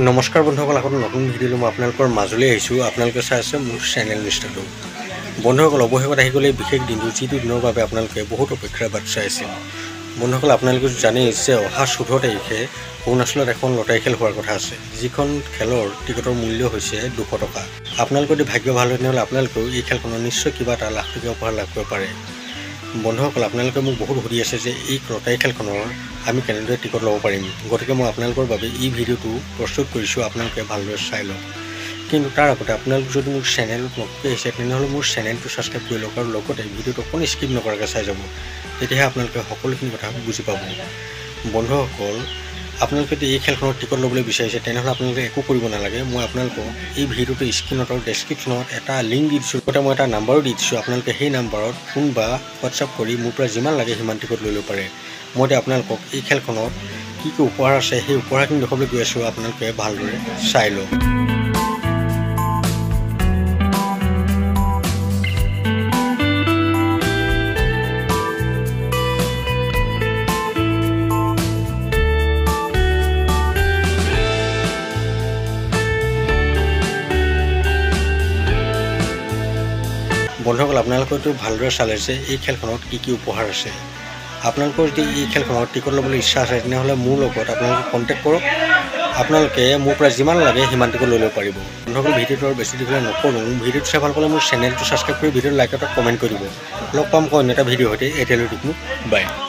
নমস্কাৰ বন্ধুসকল, আকৌ নতুন ভিডিঅ'লৈ মই আপোনালোকৰ মাজলৈ আহিছোঁ। আপোনালোকে চাই আছে মোৰ চেনেল নিষ্ঠাটো। বন্ধুসকল, অৱশেষত আহি গ'লে বিশেষ দিনটো, যিটো দিনৰ বাবে আপোনালোকে বহুত অপেক্ষাৰ বাট চাই আছিল। বন্ধুসকল, আপোনালোকে জানেই যে অহা 14 তাৰিখে অৰুণাচলত এখন লটাৰী খেল হোৱাৰ কথা আছে, যিখন খেলৰ টিকটৰ মূল্য হৈছে 200 টকা। আপোনালোকৰ যদি ভাগ্য ভাল হয় তেনেহ'লে আপোনালোকেও এই খেলখনত নিশ্চয় কিবা এটা লাখ টকীয়া উপহাৰ লাভ কৰিব পাৰে। বন্ধুসকল, আপোনালোকে মোক বহুত সুধি আছে যে এই লটাৰী খেলখনৰ আমি কেনেদৰে টিকট ল'ব পাৰিম। গতিকে মই আপোনালোকৰ বাবে এই ভিডিঅ'টো প্ৰস্তুত কৰিছোঁ, আপোনালোকে ভালদৰে চাই লওক। কিন্তু তাৰ আগতে আপোনালোক যদি মোৰ চেনেলত নতুনকৈ আহিছে তেনেহ'লে মোৰ চেনেলটো ছাবস্ক্ৰাইব কৰি লওক আৰু লগতে ভিডিঅ'টো অকণ স্কিপ নকৰাকৈ চাই যাব। তেতিয়াহে আপোনালোকে সকলোখিনি কথা বুজি পাব। বন্ধুসকল, আপোনালোকে যদি এই খেলখনৰ টিকট ল'বলৈ বিচাৰিছে তেনেহ'লে আপোনালোকে একো কৰিব নালাগে। মই আপোনালোকক এই ভিডিঅ'টো স্ক্ৰীনত আৰু ডেছক্ৰিপশ্যনত এটা লিংক দি দিছোঁ, লগতে মই এটা নাম্বাৰো দি দিছোঁ। আপোনালোকে সেই নাম্বাৰত ফোন বা হোৱাটছআপ কৰি মোৰ পৰা যিমান লাগে সিমান টিকট লৈ ল'ব পাৰে। মই এতিয়া আপোনালোকক এই খেলখনত কি কি উপহাৰ আছে সেই উপহাৰখিনি দেখুৱাবলৈ গৈ আছোঁ, আপোনালোকে ভালদৰে চাই লওক। বন্ধুসকল, আপোনালোকেতো ভালদৰে চালে যে এই খেলখনত কি কি উপহাৰ আছে। আপোনালোকৰ যদি এই খেলখনত টিকট ল'বলৈ ইচ্ছা আছে তেনেহ'লে মোৰ লগত আপোনালোকে কণ্টেক্ট কৰক। আপোনালোকে মোৰ পৰা যিমান লাগে সিমান টিকট লৈ ল'ব পাৰিব। বন্ধুসকল, ভিডিঅ'টো আৰু বেছি দীঘলীয়া নকৰোঁ। ভিডিঅ'টো চাই ভাল পালে মোৰ চেনেলটো ছাবস্ক্ৰাইব কৰি ভিডিঅ'টো লাইক এটা কমেণ্ট কৰি দিব। লগ পাম অন্য এটা ভিডিঅ' সৈতে। এতিয়ালৈ বাই।